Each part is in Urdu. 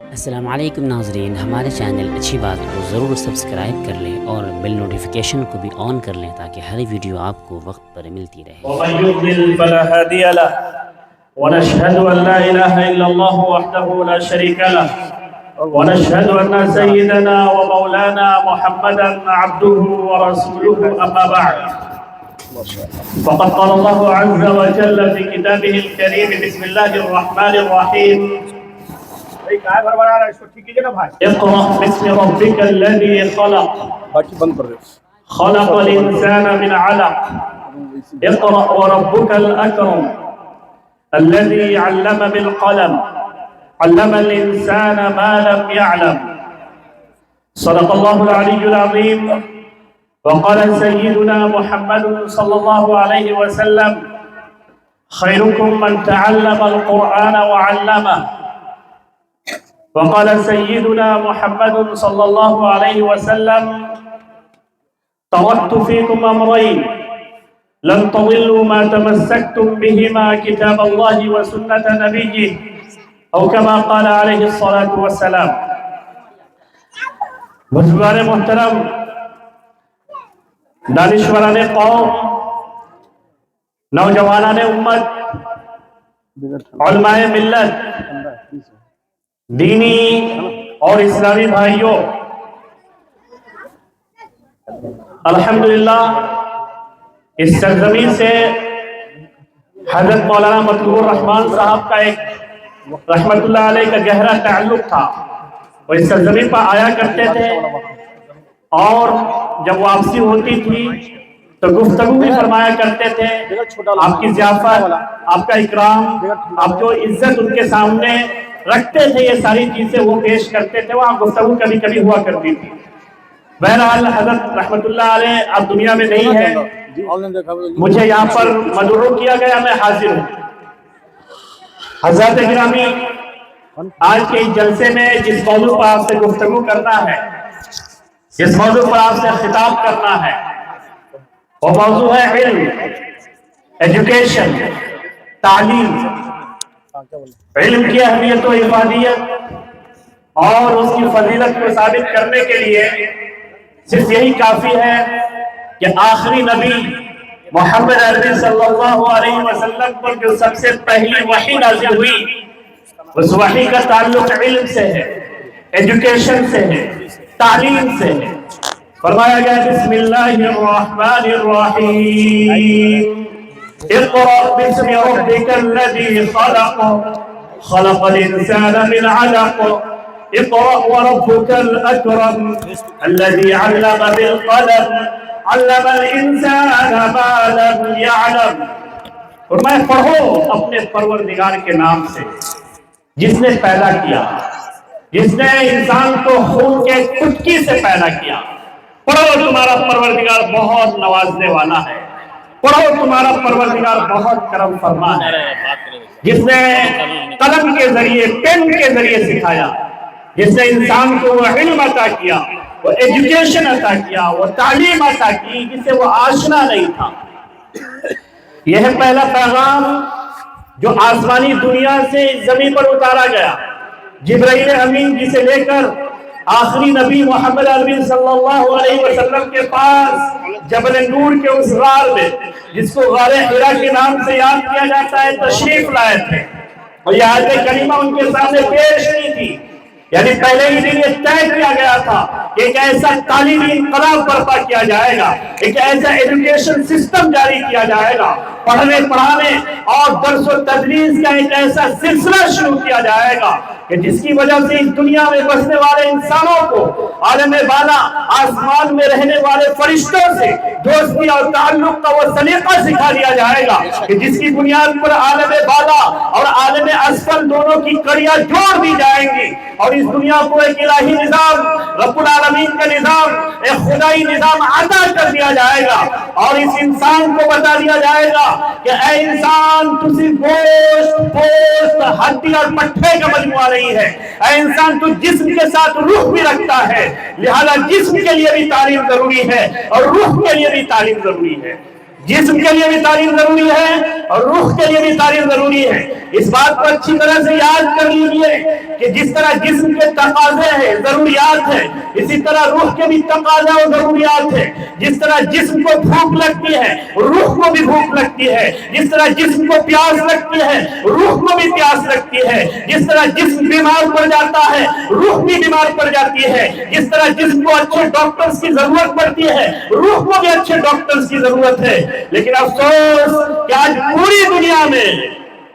السلام علیکم ناظرین، ہمارے چینل اچھی بات کو ضرور سبسکرائب کر لیں اور بیل نوٹیفیکیشن کو بھی آن کر لیں تاکہ ہر ویڈیو آپ کو وقت پر ملتی رہے۔ ومن يضلل فلا هادي له ونشهد أن لا إله إلا الله وحده لا شريك له ونشهد أن سيدنا ومولانا محمدا عبده ورسوله أما بعد فقد قال الله عز وجل في كتابه الكريم بسم الله الرحمن الرحيم اقرأ باسم ربك الذي خلق الإنسان من علق اقرأ وربك الأكرم الذي علم بالقلم علم الإنسان ما لم يعلم صدق الله العلي العظيم وقال سيدنا محمد صلى الله عليه وسلم خيركم من تعلم القرآن وعلمه وقال سيدنا محمد صلى الله عليه وسلم تركت فيكم أمرين لن تضلوا ما تمسكتم بهما كتاب الله وسنة نبيه أو كما قال عليه الصلاة والسلام۔ بزرگان محترم، دانشوران قوم، نوجوانان امت، علماء ملت، دینی اور اسلامی بھائیوں، الحمدللہ اس سرزمین سے حضرت مولانا مطلوب الرحمان صاحب کا ایک رحمت اللہ علیہ کا گہرا تعلق تھا۔ وہ اس سرزمین پر آیا کرتے تھے اور جب واپسی ہوتی تھی تو گفتگو بھی فرمایا کرتے تھے۔ آپ کی ضیافت، آپ کا اکرام، آپ جو عزت ان کے سامنے رکھتے تھے، یہ ساری چیزیں وہ پیش کرتے تھے۔ وہاں گفتگو کبھی کبھی ہوا کرتی تھی۔ بہرحال حضرت رحمت اللہ علیہ اب دنیا میں نہیں ہے، مجھے یہاں پر مدعو کیا گیا، میں حاضر ہوں۔ حضرات گرامی، آج کے اس جلسے میں جس موضوع پر آپ سے گفتگو کرنا ہے، جس موضوع پر آپ سے خطاب کرنا ہے، وہ موضوع ہے علم، ایجوکیشن، تعلیم۔ علم کی اہمیت و افادیت اور اس کی فضیلت کو ثابت کرنے کے لیے صرف یہی کافی ہے کہ آخری نبی محمد عربی صلی اللہ علیہ وسلم پر جو سب سے پہلی وحی نازل ہوئی، اس وحی کا تعلق علم سے ہے، ایجوکیشن سے ہے، تعلیم سے ہے۔ فرمایا گیا بسم اللہ الرحمن الرحیم اقرأ باسم ربک الذی خلق خلق الانسان من علق اقرأ وربك الأكرم الذي علم بالقلم علم الإنسان ما لم يعلم۔ فرمایا پڑھو اپنے پروردگار کے نام سے جس نے پیدا کیا، جس نے انسان کو خون کے چٹکی سے پیدا کیا۔ پڑھو تمہارا پروردگار بہت نوازنے والا ہے، پڑھو تمہارا پروردگار بہت کرم فرما ہے، جس نے قلم کے ذریعے، پین کے ذریعے سکھایا، جس نے انسان کو وہ علم عطا کیا، وہ ایجوکیشن عطا کیا، وہ تعلیم عطا کی جس سے وہ آشنا نہیں تھا۔ یہ ہے پہلا پیغام جو آسمانی دنیا سے زمین پر اتارا گیا۔ جبرائیل امین جسے لے کر آخری نبی محمد عربی صلی اللہ علیہ وسلم کے پاس جبل نور کے اس غار میں، جس کو غار حرا کے نام سے یاد کیا جاتا ہے، تشریف لائے تھے اور یہ آیت کریمہ ان کے سامنے پیش کی تھی۔ یعنی پہلے ہی دن یہ طے کیا گیا تھا کہ ایک ایسا تعلیمی انقلاب برپا کیا جائے گا، ایک ایسا ایجوکیشن سسٹم جاری کیا جائے گا، پڑھنے پڑھانے اور درس و تدریس کا ایک ایسا سلسلہ شروع کیا جائے گا کہ جس کی وجہ سے اس دنیا میں بسنے والے انسانوں کو عالم بالا، آسمان میں رہنے والے فرشتوں سے دوستی اور تعلق کا وہ سلیقہ سکھا دیا جائے گا کہ جس کی بنیاد پر عالم بالا اور عالم اسفل دونوں کی کڑیاں جوڑ دی جائیں گی اور اس دنیا کو ایک الہی نظام، رب العالمین کا نظام، ایک خدائی نظام عطا کر دیا جائے گا اور اس انسان کو بتا دیا جائے گا کہ اے انسان تو صرف گوشت، پوست، ہڈی اور پٹھے کا مجموعہ نہیں ہے، اے انسان تو جسم کے ساتھ روح بھی رکھتا ہے، لہذا جسم کے لیے بھی تعلیم ضروری ہے اور روح کے لیے بھی تعلیم ضروری ہے۔ جسم کے لیے بھی تعلیم ضروری ہے اور روح کے لیے بھی تعلیم ضروری ہے. اس بات کو اچھی طرح سے یاد کر لیجئے کہ جس طرح جسم کے تقاضے ہیں، ضروریات ہیں، اسی طرح روح کے بھی تقاضے اور ضروریات ہیں. جس طرح جسم کو بھوک لگتی ہے روح کو بھی بھوک لگتی ہے. جس طرح جسم کو پیاس لگتی ہے روح کو بھی پیاس لگتی ہے. جس طرح جسم بیمار پڑ جاتا ہے روح بھی بیمار پڑ جاتی ہے. جس طرح جسم کو اچھے ڈاکٹرز کی ضرورت پڑتی ہے روح کو بھی اچھے ڈاکٹرز کی ضرورت ہے. لیکن افسوس کہ آج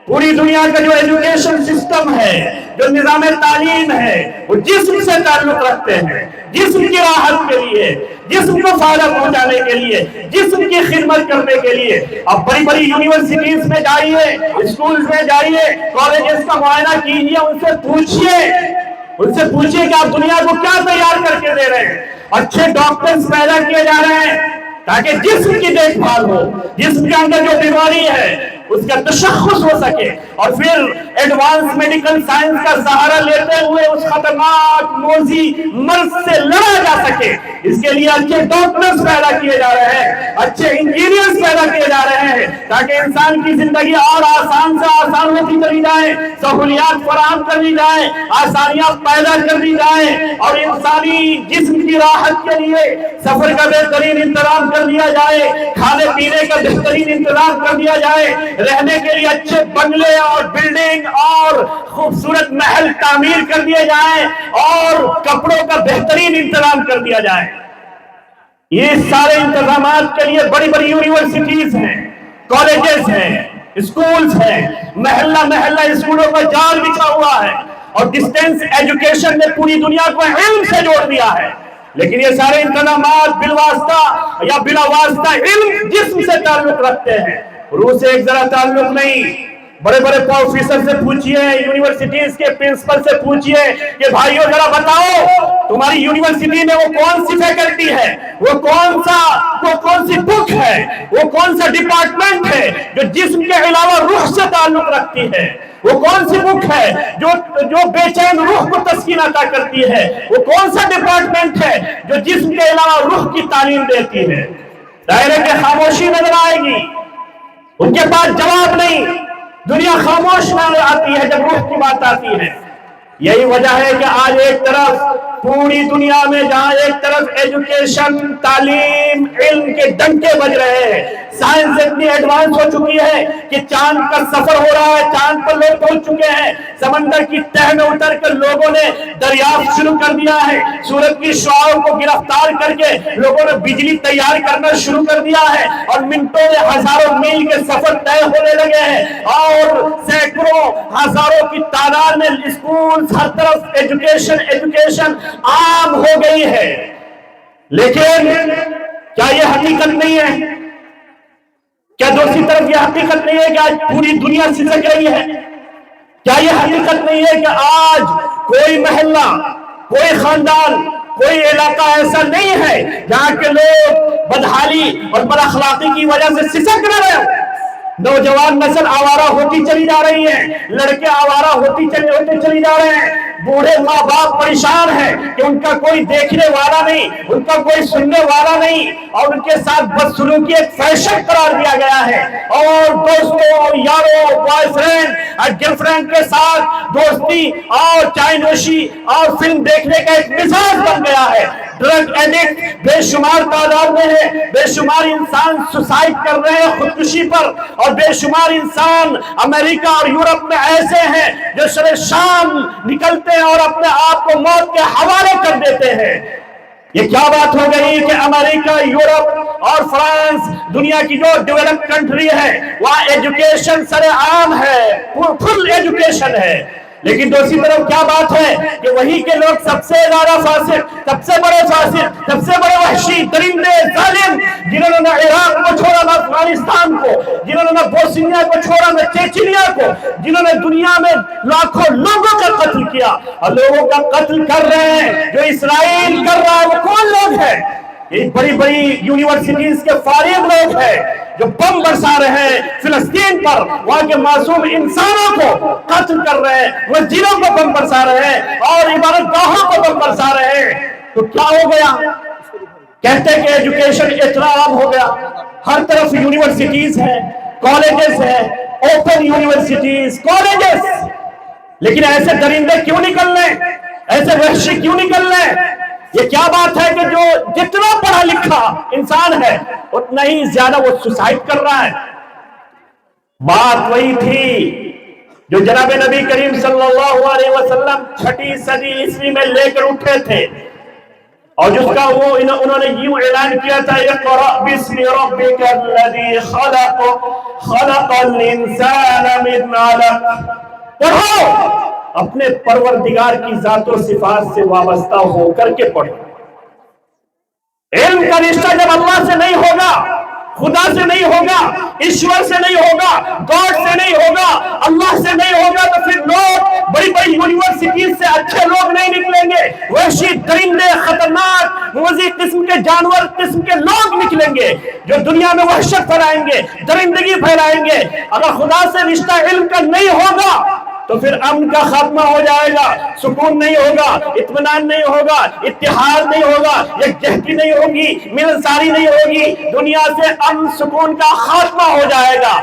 پوری دنیا کا جو ایجوکیشن سسٹم ہے، جو نظام تعلیم ہے، وہ جسم سے تعلق رکھتے ہیں، جسم کی راحت کے لیے، جسم کو فائدہ پہنچانے کے لیے، جسم کی خدمت کرنے کے لیے. اب بڑی بڑی یونیورسٹیز میں جائیے، اسکولز میں جائیے، کالجز کا معائنہ کیجیے، ان سے پوچھیے کہ آپ دنیا کو کیا تیار کر کے دے رہے ہیں. اچھے ڈاکٹرز پیدا کیے جا رہے ہیں تاکہ جسم کی دیکھ بھال ہو، جسم کے اندر جو بیماری ہے اس کا تشخص ہو سکے، اور پھر ایڈوانس میڈیکل سائنس کا سہارا لیتے ہوئے اس خطرناک موذی مرض سے لڑا جا سکے. اس کے لیے اچھے ڈاکٹرز پیدا کیے جا رہے ہیں، اچھے انجینئرز پیدا کیے جا رہے ہیں تاکہ انسان کی زندگی اور آسان سے آسان ہوتی چلی جائے، سہولیات فراہم کر دی جائے، آسانیاں پیدا کر دی جائیں، اور انسانی جسم کی راحت کے لیے سفر کا بہترین انتظام کر دیا جائے، کھانے پینے کا بہترین انتظام کر دیا جائے، رہنے کے لیے اچھے بنگلے اور بلڈنگ اور خوبصورت محل تعمیر کر دیے جائیں، اور کپڑوں کا بہترین انتظام کر دیا جائے. یہ سارے انتظامات کے لیے بڑی بڑی یونیورسٹیز ہیں، کالجز ہیں، اسکولز ہیں، محلہ اسکولوں کا جال بچھا ہوا ہے، اور ڈسٹینس ایجوکیشن نے پوری دنیا کو علم سے جوڑ دیا ہے. لیکن یہ سارے انتظامات بالواسطہ یا بلا واسطہ علم جسم سے تعلق رکھتے ہیں، روح سے ایک ذرا تعلق نہیں. بڑے بڑے پروفیسر سے پوچھئے، یونیورسٹیز کے پرنسپل سے پوچھئے کہ بھائیو ذرا بتاؤ تمہاری یونیورسٹی میں وہ کون سی فیکلٹی ہے، وہ کون سی بک ہے، وہ کون سا ڈپارٹمنٹ ہے جو جسم کے علاوہ روح سے تعلق رکھتی ہے، وہ کون سی بک ہے جو بے چین روح کو تسکین عطا کرتی ہے، وہ کون سا ڈپارٹمنٹ ہے جو جسم کے علاوہ روح کی تعلیم دیتی ہے. دائرے کی خاموشی نظر آئے گی، ان کے پاس جواب نہیں. دنیا خاموش نظر آتی ہے جب روح کی بات آتی ہے. یہی وجہ ہے کہ آج ایک طرف پوری دنیا میں جہاں ایک طرف ایجوکیشن، تعلیم، علم کے ڈنکے بج رہے ہیں، سائنس اتنی ایڈوانس ہو چکی ہے کہ چاند کا سفر ہو رہا ہے، چاند پر لوگ پہنچ چکے ہیں، سمندر کی تہ میں اتر کر لوگوں نے دریافت شروع کر دیا ہے، سورج کی شعاعوں کو گرفتار کر کے لوگوں نے بجلی تیار کرنا شروع کر دیا ہے، اور منٹوں میں ہزاروں میل کے سفر طے ہونے لگے ہیں، اور سینکڑوں ہزاروں کی تعداد میں اسکول ہر طرف ایجوکیشن عام ہو گئی ہے. لیکن کیا یہ حقیقت نہیں ہے؟ کیا دوسری طرف یہ حقیقت نہیں ہے کہ آج پوری دنیا سسک رہی ہے؟ کیا یہ حقیقت نہیں ہے کہ آج کوئی محلہ، کوئی خاندان، کوئی علاقہ ایسا نہیں ہے جہاں کے لوگ بدحالی اور بد اخلاقی کی وجہ سے سسک نہ رہے ہوں؟ نوجوان نسل آوارہ ہوتی چلی جا رہی ہے، لڑکے آوارہ ہوتے چلی جا رہے ہیں، بوڑھے ماں باپ پریشان ہیں کہ ان کا کوئی دیکھنے والا نہیں، ان کا کوئی سننے والا نہیں، اور ان کے ساتھ بدسلوکی ایک فیشن قرار دیا گیا ہے، اور دوستوں، یاروں، بوائے فرینڈ اور گرل فرینڈ کے ساتھ دوستی اور چائے نوشی اور فلم دیکھنے کا ایک مزاج بن گیا ہے. ڈرگ ایڈکٹ بے شمار تعداد میں ہے، بے شمار انسان سوسائڈ کر رہے ہیں خودکشی پر، اور بے شمار انسان امریکہ اور یورپ میں ایسے ہیں جو شرے شام نکلتے ہیں اور اپنے آپ کو موت کے حوالے کر دیتے ہیں. یہ کیا بات ہو گئی کہ امریکہ، یورپ اور فرانس دنیا کی جو ڈیولپ کنٹری ہے وہاں ایجوکیشن سر عام ہے، فل ایجوکیشن ہے. لیکن دوسری طرف کیا بات ہے کہ وہی کے لوگ سب سے زیادہ فاسق، سب سے بڑے فاسق، سب سے بڑے وحشی، درندے، ظالم، جنہوں نے عراق کو چھوڑا نہ افغانستان کو، جنہوں نے بوسنیا کو چھوڑا نہ چیچنیا کو، جنہوں نے دنیا میں لاکھوں لوگوں کا قتل کیا، اور لوگوں کا قتل کر رہے ہیں جو اسرائیل کر رہا ہے. وہ کون لوگ ہیں؟ یہ بڑی بڑی یونیورسٹیز کے فارغ لوگ ہیں جو بم برسا رہے ہیں فلسطین پر، وہاں کے معصوم انسانوں کو قتل کر رہے ہیں، مسجدوں کو بم برسا رہے ہیں اور عبادت گاہوں کو بم برسا رہے ہیں. تو کیا ہو گیا؟ کہتے کہ ایجوکیشن اتنا عام ہو گیا. ہر طرف یونیورسٹیز ہیں، کالجز ہیں، اوپن یونیورسٹیز، کالجز، لیکن ایسے درندے کیوں نکل رہے ہیں؟ ایسے وحشی کیوں نکل رہے ہیں؟ یہ کیا بات ہے کہ جو جتنا پڑھا لکھا انسان ہے اتنا ہی زیادہ وہ سوسائڈ کر رہا ہے؟ بات وہی تھی جو جناب نبی کریم صلی اللہ علیہ وسلم 6 صدی عیسوی میں لے کر اٹھے تھے، اور جس کا وہ انہوں نے یوں اعلان کیا تھا، اقرأ باسم ربک الذی خلق، خلق الانسان من علق، پڑھو اپنے پروردگار کی ذات و صفات سے وابستہ ہو کر کے پڑھو۔ علم کا رشتہ جب اللہ سے نہیں ہوگا، خدا سے نہیں ہوگا، ایشور سے نہیں ہوگا، گاڈ سے نہیں ہوگا، اللہ سے نہیں ہوگا، تو پھر لوگ بڑی بڑی یونیورسٹیز سے اچھے لوگ نہیں نکلیں گے، وحشی درندے، خطرناک موذی قسم کے جانور قسم کے لوگ نکلیں گے جو دنیا میں وحشت پھیلائیں گے، درندگی پھیلائیں گے۔ اگر خدا سے رشتہ علم کا نہیں ہوگا تو پھر امن کا خاتمہ ہو جائے گا، سکون نہیں ہوگا، اطمینان نہیں ہوگا، اتحاد نہیں ہوگا، یکجہتی نہیں ہوگی، ملنساری نہیں ہوگی، دنیا سے امن سکون کا خاتمہ ہو جائے گا۔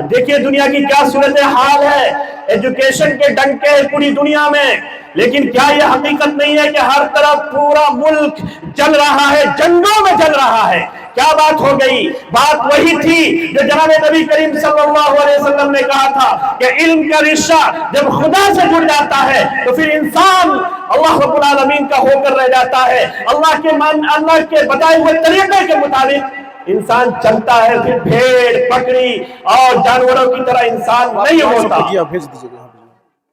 دیکھیے دنیا کی کیا صورتحال ہے، ایجوکیشن کے ڈنکے پوری دنیا میں، لیکن کیا یہ حقیقت نہیں ہے کہ ہر طرف پورا ملک جل رہا ہے، جنگوں میں جل رہا ہے؟ کیا بات ہو گئی؟ بات وہی تھی جو جناب نبی کریم صلی اللہ علیہ وسلم نے کہا تھا کہ علم کا رشتہ جب خدا سے جڑ جاتا ہے تو پھر انسان اللہ رب العالمین کا ہو کر رہ جاتا ہے، اللہ کے بتائے ہوئے طریقے کے مطابق انسان چلتا ہے، پھر بھیڑ بکری اور جانوروں کی طرح انسان نہیں ہوتا۔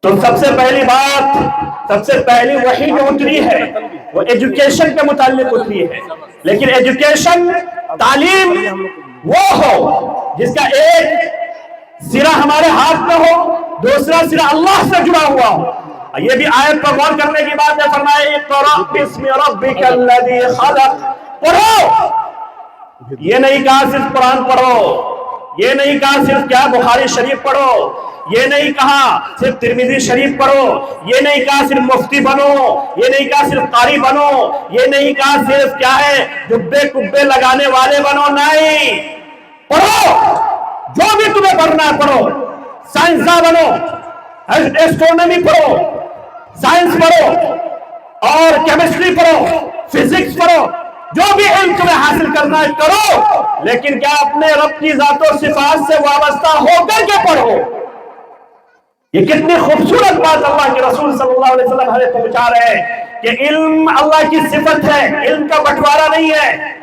تو سب سے پہلی بات، سب سے پہلی وحی جو اتری ہے وہ ایجوکیشن کے متعلق اتری ہے، لیکن ایجوکیشن تعلیم وہ ہو جس کا ایک سرا ہمارے ہاتھ میں ہو، دوسرا سرا اللہ سے جڑا ہوا ہو۔ یہ بھی آیت پر غور کرنے کی بات ہے، فرمائے اقرأ باسم ربک الذی خلق، پڑھو۔ یہ نہیں کہا صرف قرآن پڑھو، یہ نہیں کہا صرف کیا بخاری شریف پڑھو، یہ نہیں کہا صرف ترمذی شریف پڑھو، یہ نہیں کہا صرف مفتی بنو، یہ نہیں کہا صرف قاری بنو، یہ نہیں کہا صرف کیا ہے جبے کبے لگانے والے بنو، نہیں، پڑھو جو بھی تمہیں پڑھنا ہے پڑھو، سائنسداں بنو، ایسٹرونومی پڑھو، سائنس پڑھو اور کیمسٹری پڑھو، فزکس پڑھو، جو بھی علم تمہیں حاصل کرنا ہے کرو، لیکن کیا اپنے رب کی ذات و صفات سے وابستہ ہو کر کے پڑھو۔ یہ کتنی خوبصورت بات اللہ کے رسول صلی اللہ علیہ وسلم ہمیں پہنچا رہے ہیں کہ علم اللہ کی صفت ہے، علم کا بٹوارا نہیں ہے۔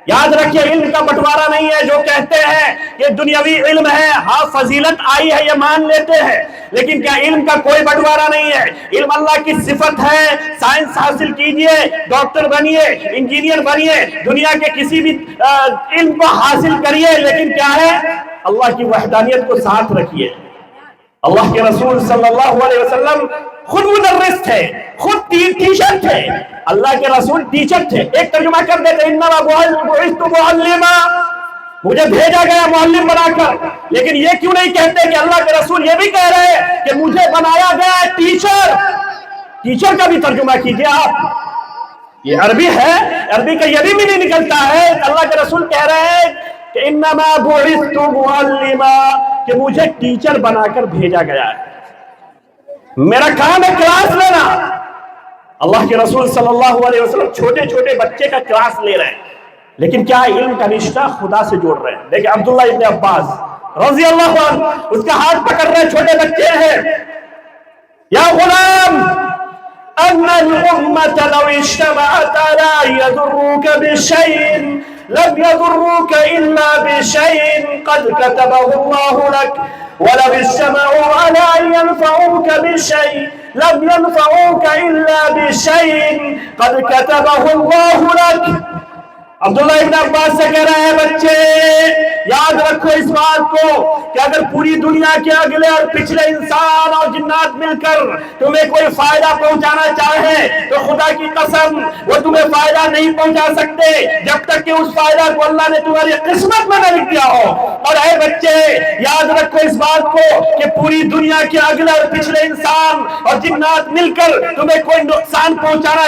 یاد رکھیے علم کا بٹوارا نہیں ہے۔ جو کہتے ہیں کہ دنیاوی علم ہے، ہاں فضیلت آئی ہے یہ مان لیتے ہیں، لیکن کیا علم کا کوئی بٹوارا نہیں ہے؟ علم اللہ کی صفت ہے۔ سائنس حاصل کیجئے، ڈاکٹر بنیے، انجینئر بنیے، دنیا کے کسی بھی علم کو حاصل کریے، لیکن کیا ہے؟ اللہ کی وحدانیت کو ساتھ رکھیے۔ اللہ کے رسول صلی اللہ علیہ وسلم خود مدرس تھے، خود ٹیچر تھے۔ اللہ کے رسول ٹیچر تھے۔ ایک ترجمہ کر دیتے انما بعثت معلما، مجھے بھیجا گیا معلم بنا کر، لیکن یہ کیوں نہیں کہتے کہ اللہ کے رسول یہ بھی کہہ رہے ہیں کہ مجھے بنایا گیا ہے ٹیچر؟ ٹیچر کا بھی ترجمہ کیجئے آپ، یہ عربی ہے، عربی کا یہ بھی نہیں نکلتا ہے۔ اللہ کے رسول کہہ رہے ہیں کہ انما بعثت معلما، کہ مجھے ٹیچر بنا کر بھیجا گیا ہے، میرا کام ہے کلاس لینا۔ اللہ کے رسول صلی اللہ علیہ وسلم چھوٹے چھوٹے بچے کا کلاس لے رہے ہیں، لیکن کیا علم کا رشتہ خدا سے جوڑ رہے ہیں؟ دیکھیں عبداللہ ابن عباس رضی اللہ عنہ اس کا ہاتھ پکڑ رہے چھوٹے بچے ہیں، یا غلام ان الامة لو اجتمعت لا يضروك بشيء لم يضروك الا بشيء قد كتبه الله لك ولو اجتمعوا على ان ينفعوك بشيء لم ينفعوك الا بشيء قد كتبه الله لك۔ عبداللہ ابن عباس سے کہہ رہے ہیں بچے یاد رکھو اس بات کو کہ اگر پوری دنیا کے اگلے اور پچھلے انسان اور جنات مل کر تمہیں کوئی فائدہ پہنچانا چاہے تو خدا کی قسم وہ تمہیں فائدہ نہیں پہنچا سکتے جب تک کہ اس فائدہ کو اللہ نے تمہاری قسمت میں نہ لکھ دیا ہو۔ اور اے بچے یاد رکھو اس بات کو کہ پوری دنیا کے اگلے اور پچھلے انسان اور جنات مل کر تمہیں کوئی نقصان پہنچانا